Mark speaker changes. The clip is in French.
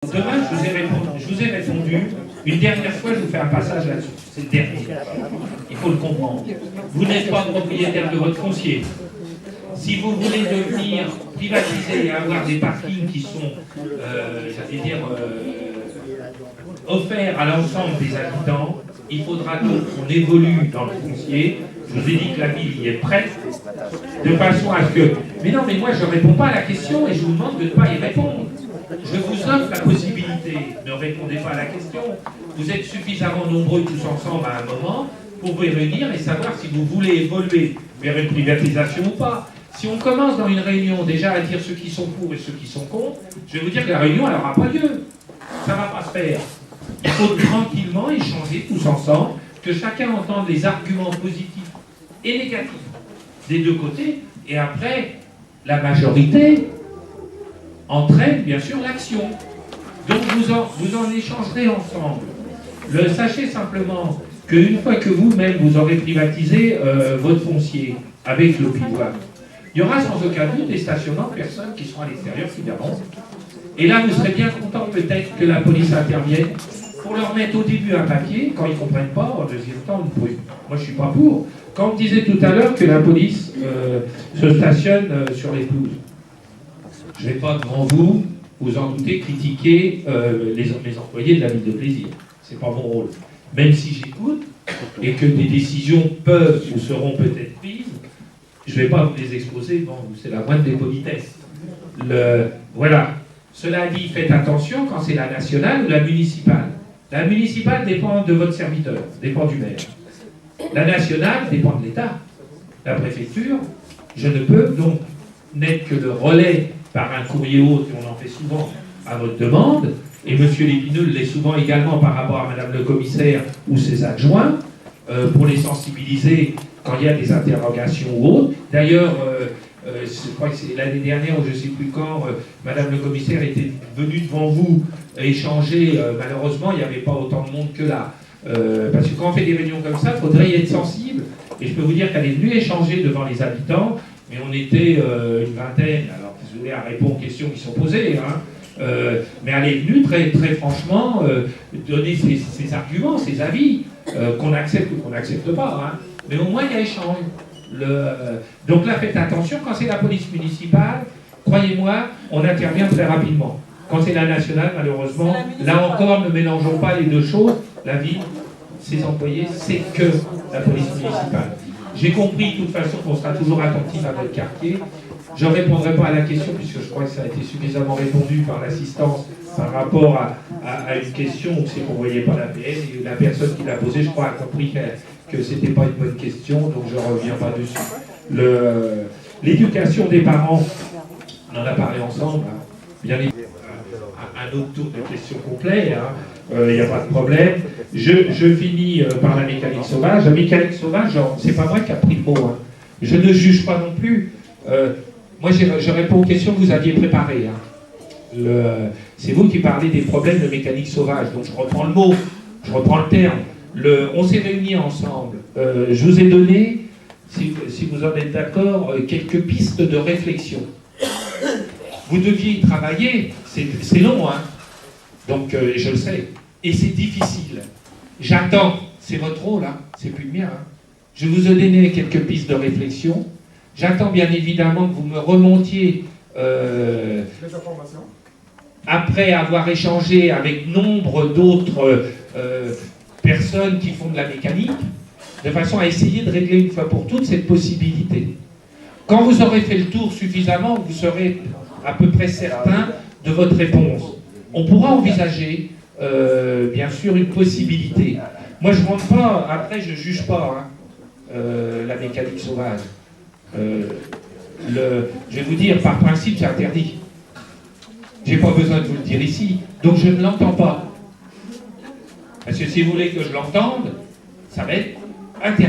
Speaker 1: Demain, je vous ai répondu. Une dernière fois, je vous fais un passage là-dessus. C'est le dernier. Il faut le comprendre. Vous n'êtes pas propriétaire de votre foncier. Si vous voulez devenir privatisé et avoir des parkings qui sont, offerts à l'ensemble des habitants, il faudra donc qu'on évolue dans le foncier. Je vous ai dit que la ville y est prête, de façon à ce que... Mais non, mais moi, je ne réponds pas à la question et je vous demande de ne pas y répondre. Je vous offre la possibilité, ne répondez pas à la question. Vous êtes suffisamment nombreux tous ensemble à un moment pour vous réunir et savoir si vous voulez évoluer vers une privatisation ou pas. Si on commence dans une réunion déjà à dire ceux qui sont pour et ceux qui sont contre, je vais vous dire que la réunion, elle n'aura pas lieu. Ça ne va pas se faire. Il faut tranquillement échanger tous ensemble, que chacun entende les arguments positifs et négatifs des deux côtés, et après, la majorité entraîne bien sûr l'action. Donc vous en échangerez ensemble. Sachez simplement qu'une fois que vous-même vous aurez privatisé votre foncier avec le pivoine, il y aura sans aucun doute des stationnements de personnes qui seront à l'extérieur qui verront. Et là, vous serez bien content peut-être que la police intervienne pour leur mettre au début un papier, quand ils ne comprennent pas, en deuxième temps, moi je ne suis pas pour. Quand on disait tout à l'heure que la police se stationne sur les pelouses, je ne vais pas devant vous, vous en doutez, critiquer les employés de la ville de plaisir. Ce n'est pas mon rôle. Même si j'écoute et que des décisions peuvent ou seront peut-être prises, je ne vais pas vous les exposer, bon, c'est la moindre des politesses. Voilà. Cela dit, faites attention quand c'est la nationale ou la municipale. La municipale dépend de votre serviteur, dépend du maire. La nationale dépend de l'État. La préfecture, je ne peux donc n'être que le relais par un courrier haut, et on en fait souvent à votre demande, et M. Lépineux l'est souvent également par rapport à Mme le commissaire ou ses adjoints, pour les sensibiliser quand il y a des interrogations ou autres. D'ailleurs, je crois que c'est l'année dernière, ou je ne sais plus quand, Mme le commissaire était venue devant vous échanger. Malheureusement, il n'y avait pas autant de monde que là. Parce que quand on fait des réunions comme ça, il faudrait y être sensible. Et je peux vous dire qu'elle est venue échanger devant les habitants, mais on était une vingtaine. Alors, désolé à répondre aux questions qui sont posées, hein. Mais elle est venue très, très franchement donner ses arguments, ses avis, qu'on accepte ou qu'on n'accepte pas. Hein. Mais au moins, il y a échange. Donc là, faites attention, quand c'est la police municipale, croyez-moi, on intervient très rapidement. Quand c'est la nationale, malheureusement, là encore, ne mélangeons pas les deux choses. La ville, ses employés, c'est que la police municipale. J'ai compris, de toute façon, qu'on sera toujours attentif à votre quartier. Je ne répondrai pas à la question, puisque je crois que ça a été suffisamment répondu par l'assistance par rapport à une question où c'est qu'on ne voyait pas la PN, et la personne qui l'a posée, je crois, a compris que ce n'était pas une bonne question, donc je ne reviens pas dessus. L'éducation des parents, on en a parlé ensemble, hein. Bien évidemment, un autre tour de questions complet, il n'y a pas de problème. Je finis par la mécanique sauvage. La mécanique sauvage, c'est pas moi qui a pris le mot. Hein. Je ne juge pas non plus. Moi, je réponds aux questions que vous aviez préparées. Hein. C'est vous qui parlez des problèmes de mécanique sauvage. Donc je reprends le mot, je reprends le terme. On s'est réunis ensemble. Je vous ai donné, si vous en êtes d'accord, quelques pistes de réflexion. Vous deviez y travailler, c'est long, hein. Donc je le sais. Et c'est difficile. J'attends, c'est votre rôle, hein. C'est plus le mien. Hein. Je vous ai donné quelques pistes de réflexion. J'attends bien évidemment que vous me remontiez,
Speaker 2: les informations.
Speaker 1: Après avoir échangé avec nombre d'autres personnes qui font de la mécanique, de façon à essayer de régler une fois pour toutes cette possibilité. Quand vous aurez fait le tour suffisamment, vous serez à peu près certain de votre réponse. On pourra envisager, bien sûr, une possibilité. Moi, je ne rentre pas, après, je ne juge pas la mécanique sauvage. Je vais vous dire, par principe, c'est interdit. Je n'ai pas besoin de vous le dire ici, donc je ne l'entends pas. Parce que si vous voulez que je l'entende, ça va être interdit.